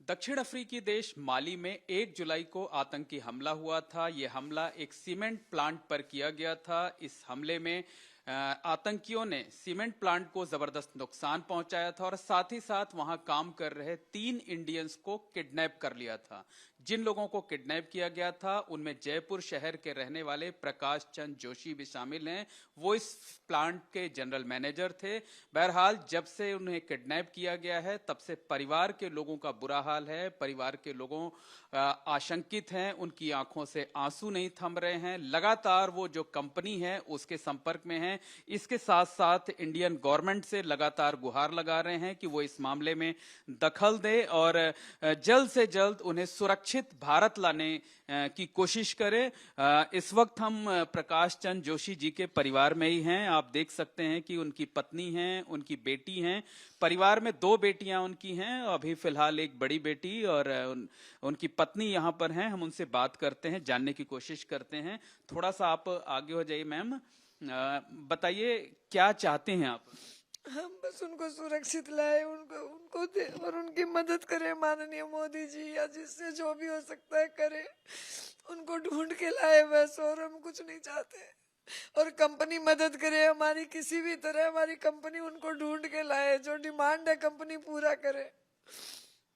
दक्षिण अफ्रीकी देश माली में 1 जुलाई को आतंकी हमला हुआ था। ये हमला एक सीमेंट प्लांट पर किया गया था। इस हमले में आतंकियों ने सीमेंट प्लांट को जबरदस्त नुकसान पहुंचाया था और साथ ही साथ वहां काम कर रहे 3 इंडियंस को किडनैप कर लिया था। जिन लोगों को किडनैप किया गया था उनमें जयपुर शहर के रहने वाले प्रकाश चंद जोशी भी शामिल हैं। वो इस प्लांट के जनरल मैनेजर थे। बहरहाल जब से उन्हें किडनैप किया गया है तब से परिवार के लोगों का बुरा हाल है। परिवार के लोगों आशंकित हैं, उनकी आंखों से आंसू नहीं थम रहे हैं। लगातार वो जो कंपनी है उसके संपर्क में है। इसके साथ साथ इंडियन गवर्नमेंट से लगातार गुहार लगा रहे हैं कि वो इस मामले में दखल दे और जल्द से जल्द उन्हें सुरक्षित भारत लाने की कोशिश करे। इस वक्त हम प्रकाश चंद जोशी जी के परिवार में ही हैं। आप देख सकते हैं कि उनकी पत्नी हैं, उनकी बेटी हैं। परिवार में 2 बेटियां उनकी हैं, अभी फिलहाल एक बड़ी बेटी और उनकी पत्नी यहाँ पर हैं। हम उनसे बात करते हैं, जानने की कोशिश करते हैं। थोड़ा सा आप आगे हो जाइए मैम। बताइए क्या चाहते हैं आप? हम बस उनको सुरक्षित लाए, उनको दे और उनकी मदद करें माननीय मोदी जी, या जिससे जो भी हो सकता है करे। उनको ढूंढ के लाए बस, और हम कुछ नहीं चाहते। और कंपनी मदद करे हमारी, किसी भी तरह हमारी कंपनी उनको ढूंढ के लाए। जो डिमांड है कंपनी पूरा करे।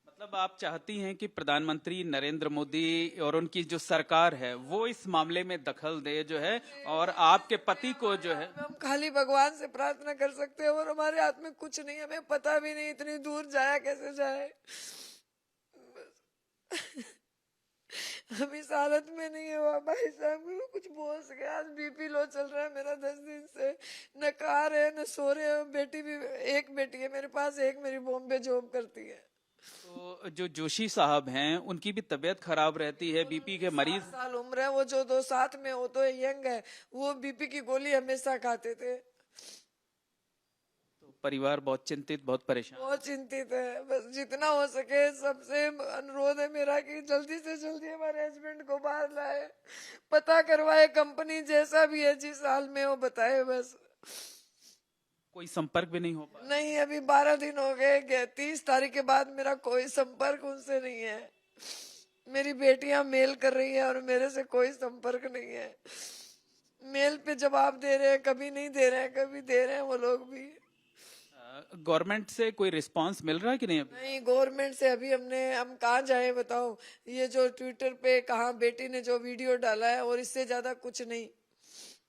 मतलब आप चाहती हैं कि प्रधानमंत्री नरेंद्र मोदी और उनकी जो सरकार है वो इस मामले में दखल दे जो है, और आपके पति को जो है। हम खाली भगवान से प्रार्थना कर सकते हैं और हमारे हाथ में कुछ नहीं। हमें पता भी नहीं इतनी दूर जाया कैसे जाए। हम इस हालत में नहीं हुआ भाई साहब, मैं कुछ बोल सके। आज बीपी लो चल रहा है मेरा 10 दिन से। न खा रहे न सो रहे। बेटी भी, एक बेटी है मेरे पास, एक मेरी बॉम्बे जॉब करती है। तो जो जोशी साहब हैं उनकी भी तबीयत खराब रहती है, बीपी के मरीज। 7 साल उम्र है। वो जो 2 साथ में हो तो यंग है, वो बीपी की गोली हमेशा खाते थे। तो परिवार बहुत चिंतित, बहुत परेशान, बहुत चिंतित है। बस जितना हो सके सबसे अनुरोध है मेरा कि जल्दी से जल्दी हमारे हस्बैंड को बाहर लाए, पता करवाए। कंपनी जैसा भी है जिस हाल में वो बताए बस। कोई संपर्क भी नहीं हो पा रहा? नहीं, अभी 12 दिन हो गए। 30 तारीख के बाद मेरा कोई संपर्क उनसे नहीं है। मेरी बेटियां मेल कर रही है और मेरे से कोई संपर्क नहीं है। मेल पे जवाब दे रहे हैं, कभी नहीं दे रहे हैं, कभी दे रहे हैं वो लोग भी। गवर्नमेंट से कोई रिस्पांस मिल रहा है कि नहीं अभी? नहीं, गवर्नमेंट से अभी हम कहाँ जाए बताओ। ये जो ट्विटर पे कहाँ बेटी ने जो वीडियो डाला है, और इससे ज्यादा कुछ नहीं।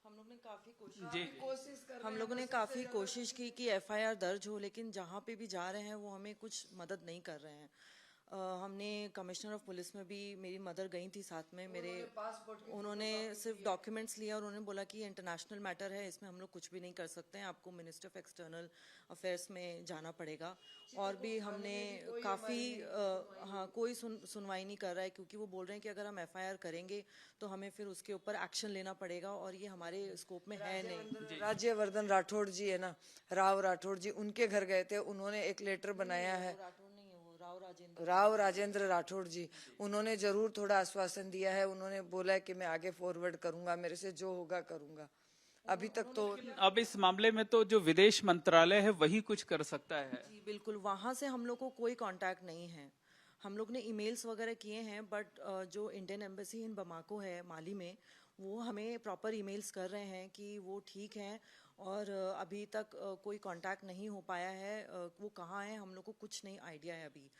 हम लोग ने काफी कोशिश कर हम लोगों ने काफी कोशिश की कि एफआईआर दर्ज हो, लेकिन जहाँ पे भी जा रहे हैं वो हमें कुछ मदद नहीं कर रहे हैं। हमने कमिश्नर ऑफ पुलिस में भी, मेरी मदर गई थी साथ में मेरे, उन्होंने सिर्फ डॉक्यूमेंट्स लिया और उन्होंने बोला कि ये इंटरनेशनल मैटर है, इसमें हम लोग कुछ भी नहीं कर सकते हैं, आपको मिनिस्टर ऑफ एक्सटर्नल अफेयर्स में जाना पड़ेगा। और भी हमने काफ़ी हाँ, कोई सुनवाई नहीं कर रहा है, क्योंकि वो बोल रहे हैं कि अगर हम एफआईआर करेंगे तो हमें फिर उसके ऊपर एक्शन लेना पड़ेगा, और ये हमारे स्कोप में है नहीं। राज्यवर्धन राठौड़ जी है ना, राव राठौड़ जी, उनके घर गए थे। उन्होंने एक लेटर बनाया है। राव राजेंद्र राठौड़ जी, उन्होंने जरूर थोड़ा आश्वासन दिया है। उन्होंने बोला है कि मैं आगे फॉरवर्ड करूंगा, मेरे से जो होगा करूंगा। अभी तक तो अब इस मामले में तो जो विदेश मंत्रालय है वही कुछ कर सकता है। जी बिल्कुल, वहां से हम लोग को कोई कांटेक्ट नहीं है। हम लोग ने ईमेल्स वगैरह किए हैं, बट जो इंडियन एम्बेसी इन बमाको है माली में, वो हमें प्रॉपर ईमेल्स कर रहे हैं कि वो ठीक हैं, और अभी तक कोई कांटेक्ट नहीं हो पाया है। वो कहाँ है हम लोग को कुछ नहीं आइडिया है अभी।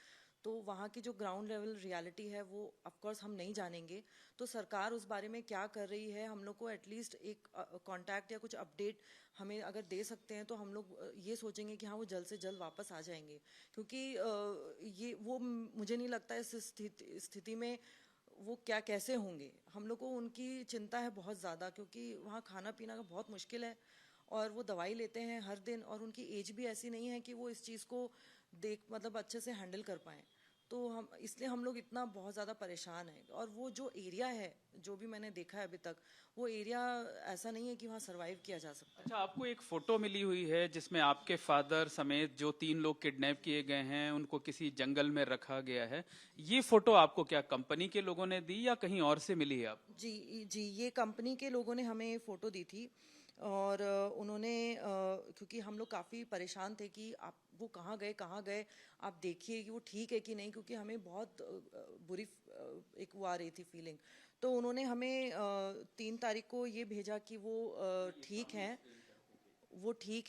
तो वहाँ की जो ग्राउंड लेवल रियलिटी है वो ऑफ कोर्स हम नहीं जानेंगे। तो सरकार उस बारे में क्या कर रही है, हम लोग को एटलीस्ट एक कांटेक्ट या कुछ अपडेट हमें अगर दे सकते हैं तो हम लोग ये सोचेंगे कि हाँ वो जल्द से जल्द वापस आ जाएंगे। क्योंकि ये वो मुझे नहीं लगता इस स्थिति में वो क्या कैसे होंगे। हम लोग को उनकी चिंता है बहुत ज़्यादा, क्योंकि वहाँ खाना पीना का बहुत मुश्किल है, और वो दवाई लेते हैं हर दिन, और उनकी एज भी ऐसी नहीं है कि वो इस चीज़ को मतलब अच्छे से हैंडल कर पाएँ। तो हम इसलिए हम लोग इतना बहुत ज़्यादा परेशान हैं। और वो जो एरिया है, जो भी मैंने देखा है अभी तक, वो एरिया ऐसा नहीं है कि वहाँ सरवाइव किया जा सकता है। अच्छा, आपको एक फोटो मिली हुई है जिसमें आपके फादर समेत जो 3 लोग किडनैप किए गए हैं उनको किसी जंगल में रखा गया है। ये फोटो आपको क्या कंपनी के लोगों ने दी या कहीं और से मिली है आप? जी, ये कंपनी के लोगों ने हमें फ़ोटो दी थी, और उन्होंने क्योंकि हम लोग काफ़ी परेशान थे कि आप वो कहाँ गए आप देखिए कि वो ठीक है कि नहीं, क्योंकि हमें बहुत बुरी एक वो आ रही थी फीलिंग। तो उन्होंने हमें 3 तारीख को ये भेजा कि वो ठीक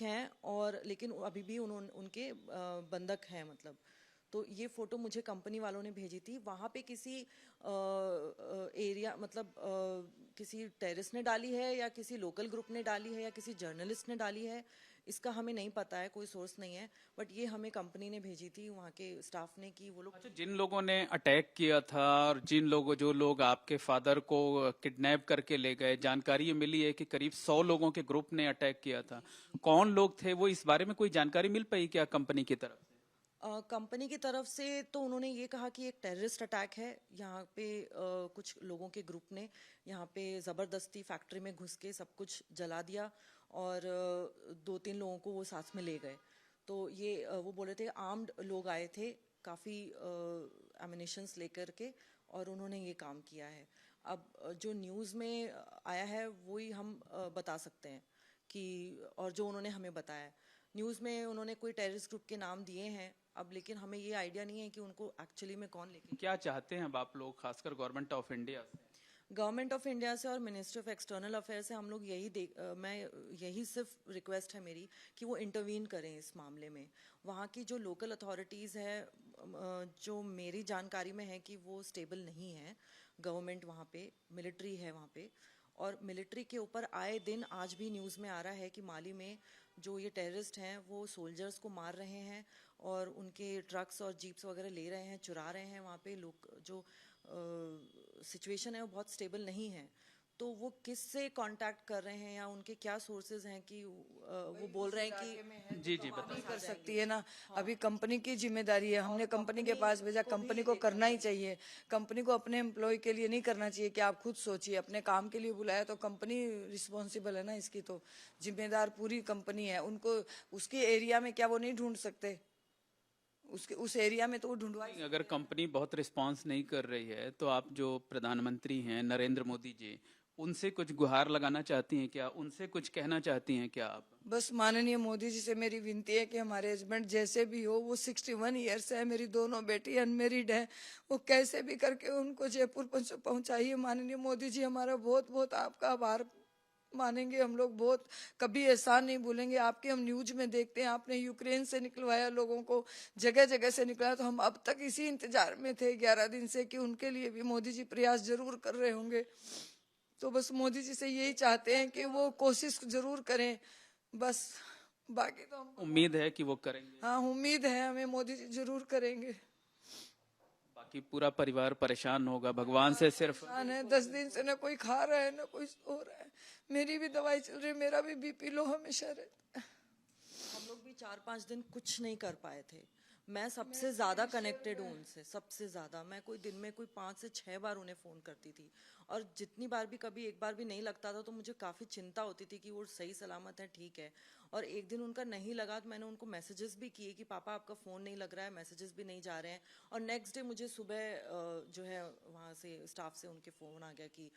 हैं और लेकिन अभी भी उनके बंधक हैं मतलब। तो ये फोटो मुझे कंपनी वालों ने भेजी थी। वहाँ पे किसी एरिया मतलब किसी टेररिस्ट ने डाली है या किसी लोकल ग्रुप ने डाली है या किसी जर्नलिस्ट ने डाली है, इसका हमें नहीं पता है, कोई सोर्स नहीं है। बट ये हमें कंपनी ने भेजी थी वहाँ के स्टाफ ने कि वो लोग। अच्छा, जिन लोगों ने अटैक किया था और जो लोग आपके फादर को किडनैप करके ले गए, जानकारी ये मिली है कि करीब 100 लोगों के ग्रुप ने अटैक किया था। कौन लोग थे वो, इस बारे में कोई जानकारी मिल पाई क्या कंपनी की तरफ से? कंपनी की तरफ से तो उन्होंने ये कहा कि एक टेररिस्ट अटैक है यहाँ पे, कुछ लोगों के ग्रुप ने यहाँ पे ज़बरदस्ती फैक्ट्री में घुस के सब कुछ जला दिया और 2-3 लोगों को वो साथ में ले गए। तो ये वो बोल रहे थे आर्म्ड लोग आए थे काफ़ी एमिनिशंस लेकर के और उन्होंने ये काम किया है। अब जो न्यूज़ में आया है वही हम बता सकते हैं कि, और जो उन्होंने हमें बताया न्यूज़ में उन्होंने कोई टेररिस्ट ग्रुप के नाम दिए हैं अब, लेकिन हमें ये आइडिया नहीं है कि उनको एक्चुअली में कौन लेके। क्या चाहते हैं अब आप लोग, खासकर गवर्नमेंट ऑफ इंडिया से? गवर्नमेंट ऑफ इंडिया से और मिनिस्ट्री ऑफ एक्सटर्नल अफेयर से हम लोग मैं यही सिर्फ रिक्वेस्ट है मेरी कि वो इंटरवीन करें इस मामले में। वहाँ की जो लोकल अथॉरिटीज़ है, जो मेरी जानकारी में है कि वो स्टेबल नहीं है। गवर्नमेंट वहाँ पे, मिलिट्री है वहाँ पे, और मिलिट्री के ऊपर आए दिन आज भी न्यूज़ में आ रहा है कि माली में जो ये टेररिस्ट हैं वो सोल्जर्स को मार रहे हैं और उनके ट्रक्स और जीप्स वगैरह ले रहे हैं, चुरा रहे हैं। वहाँ पे लोग जो सिचुएशन है वो बहुत स्टेबल नहीं है। तो वो किससे कांटेक्ट कर रहे हैं या उनके क्या सोर्सेज हैं कि वो बोल रहे हैं कि जी जी, नहीं बताइए। कर सकती है ना। अभी कंपनी की जिम्मेदारी है, हमने कंपनी के पास भेजा, कंपनी को करना ही चाहिए। कंपनी को अपने एम्प्लॉय के लिए नहीं करना चाहिए कि आप खुद सोचिए, अपने काम के लिए बुलाया तो कंपनी रिस्पॉन्सिबल है ना इसकी, तो जिम्मेदार पूरी कंपनी है। उनको उसके एरिया में क्या वो नहीं ढूंढ सकते? उसके उस एरिया में तो वो ढूंढवा ही। अगर कंपनी बहुत रिस्पांस नहीं कर रही है तो आप जो प्रधानमंत्री हैं नरेंद्र मोदी जी, उनसे कुछ गुहार लगाना चाहती हैं क्या, उनसे कुछ कहना चाहती हैं क्या आप? बस माननीय मोदी जी से मेरी विनती है कि हमारे हस्बैंड जैसे भी हो, वो 61 ईयर्स है, मेरी दोनों बेटी अनमेरिड है, वो कैसे भी करके उनको जयपुर पहुंचाइए। माननीय मोदी जी, हमारा बहुत बहुत आपका आभार मानेंगे हम लोग, बहुत कभी एहसान नहीं भूलेंगे। आपके हम न्यूज में देखते हैं, आपने यूक्रेन से निकलवाया लोगों को, जगह जगह से निकलाया, तो हम अब तक इसी इंतजार में थे 11 दिन से कि उनके लिए भी मोदी जी प्रयास जरूर कर रहे होंगे। तो बस मोदी जी से यही चाहते हैं कि वो कोशिश जरूर करें, बस। बाकी तो हम, उम्मीद है कि वो करेंगे। हाँ उम्मीद है हमें, मोदी जी जरूर करेंगे। बाकी पूरा परिवार परेशान होगा, भगवान से सिर्फ। परेशान है, 10 दिन से ना कोई खा रहा है ना कोई सो रहा है। मेरी भी दवाई चल रही है, मेरा भी बीपी लो हमेशा रहता है। हम लोग भी 4-5 दिन कुछ नहीं कर पाए थे। मैं सबसे ज्यादा कनेक्टेड हूँ उनसे, सबसे ज्यादा। मैं कोई दिन में कोई 5 से 6 बार उन्हें फोन करती थी, और जितनी बार भी कभी एक बार भी नहीं लगता था तो मुझे काफी चिंता होती थी कि वो सही सलामत है, ठीक है। और एक दिन उनका नहीं लगा तो मैंने उनको मैसेजेस भी किए कि पापा आपका फोन नहीं लग रहा है, मैसेजेस भी नहीं जा रहे हैं। और नेक्स्ट डे मुझे सुबह जो है वहाँ से स्टाफ से उनके फोन आ गया कि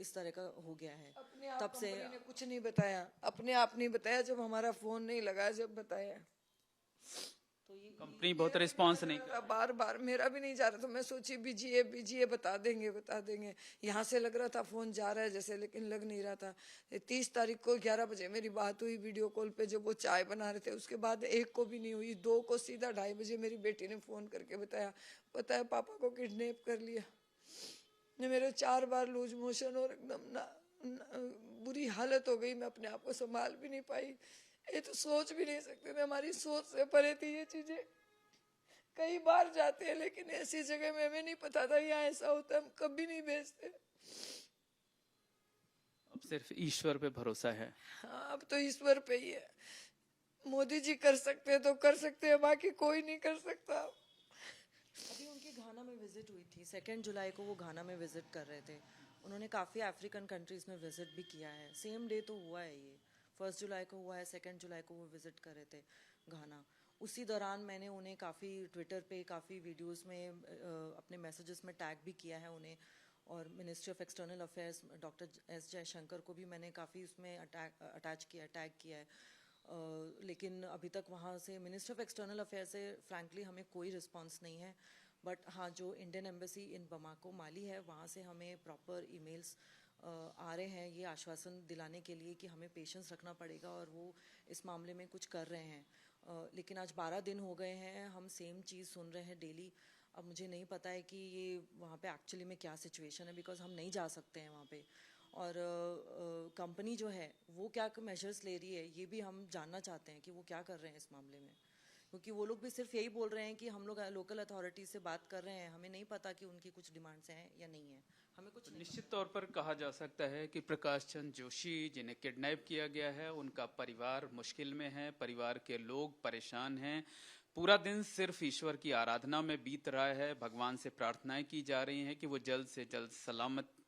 इस तरह का हो गया है। अपने आप तब से कंपनी ने कुछ नहीं बताया, अपने आप नहीं बताया, जब हमारा फोन नहीं लगा जब बताया। तो ये कंपनी बहुत रिस्पांस नहीं कर। बार बार मेरा भी नहीं जा रहा था, मैं सोची बीजीए बीजीए बता देंगे बता देंगे। यहाँ से लग रहा था फोन जा रहा है जैसे, लेकिन लग नहीं रहा था। 30 तारीख को 11 बजे मेरी बात हुई वीडियो कॉल पे, जब वो चाय बना रहे थे। उसके बाद 1 को भी नहीं हुई, 2 को सीधा 2:30 बजे मेरी बेटी ने फोन करके बताया, पता है पापा को किडनैप कर लिया। मेरे 4 बार लूज मोशन और एकदम बुरी हालत हो गई, मैं अपने आप को संभाल भी नहीं पाई। ये तो सोच भी नहीं सकते थे, हमारी सोच से परे थी ये चीजें। कई बार जाते हैं लेकिन ऐसी जगह में हमें नहीं पता था यहाँ ऐसा होता है, हम कभी नहीं भेजते। अब सिर्फ ईश्वर पे भरोसा है। हाँ, अब तो ईश्वर पे ही है। मोदी जी कर सकते हैं तो कर सकते हैं, बाकी कोई नहीं कर सकता। अभी उनकी घाना में विजिट हुई थी, 2 जुलाई को वो घाना में विजिट कर रहे थे। उन्होंने काफ़ी अफ्रीकन कंट्रीज़ में विजिट भी किया है। सेम डे तो हुआ है ये, 1 जुलाई को हुआ है, 2 जुलाई को वो विजिट कर रहे थे घाना। उसी दौरान मैंने उन्हें काफ़ी ट्विटर पे काफ़ी वीडियोस में अपने मैसेजेस में टैग भी किया है उन्हें। और ministry of external affairs doctor S Jaishankar को भी मैंने काफ़ी उसमें अटैच किया, टैग किया है। लेकिन अभी तक वहाँ से मिनिस्टर ऑफ एक्सटर्नल अफेयर से फ्रैंकली हमें कोई रिस्पांस नहीं है। बट हाँ, जो इंडियन एम्बेसी इन बमाको माली है, वहाँ से हमें प्रॉपर ईमेल्स आ रहे हैं ये आश्वासन दिलाने के लिए कि हमें पेशेंस रखना पड़ेगा और वो इस मामले में कुछ कर रहे हैं। लेकिन आज 12 दिन हो गए हैं, हम सेम चीज़ सुन रहे हैं डेली। अब मुझे नहीं पता है कि ये वहाँ पे एक्चुअली में क्या सिचुएशन है, बिकॉज हम नहीं जा सकते हैं वहाँ पे। और कंपनी जो है वो क्या मेजर्स ले रही है, ये भी हम जानना चाहते हैं कि वो क्या कर रहे हैं इस मामले में, क्योंकि वो लोग भी सिर्फ यही बोल रहे हैं कि हम लोग लोकल अथॉरिटी से बात कर रहे हैं, हमें नहीं पता कि उनकी कुछ डिमांड्स हैं या नहीं है, हमें कुछ नहीं निश्चित तौर पर कहा जा सकता है कि प्रकाश चंद जोशी जिन्हें किडनैप किया गया है, उनका परिवार मुश्किल में है, परिवार के लोग परेशान हैं। पूरा दिन सिर्फ ईश्वर की आराधना में बीत रहा है, भगवान से प्रार्थनाएं की जा रही हैं कि वो जल्द से जल्द सलामत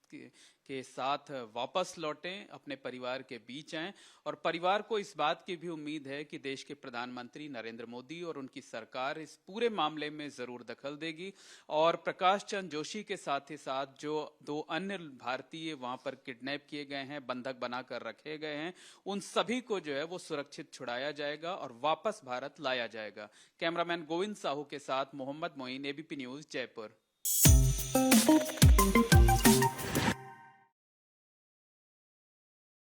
के साथ वापस लौटें, अपने परिवार के बीच आएं। और परिवार को इस बात की भी उम्मीद है कि देश के प्रधानमंत्री नरेंद्र मोदी और उनकी सरकार इस पूरे मामले में जरूर दखल देगी और प्रकाश चंद जोशी के साथ ही साथ जो 2 अन्य भारतीय वहां पर किडनैप किए गए हैं, बंधक बनाकर रखे गए हैं, उन सभी को जो है वो सुरक्षित छुड़ाया जाएगा और वापस भारत लाया जाएगा। कैमरामैन गोविंद साहू के साथ मोहम्मद मोइन, एबीपी न्यूज, जयपुर।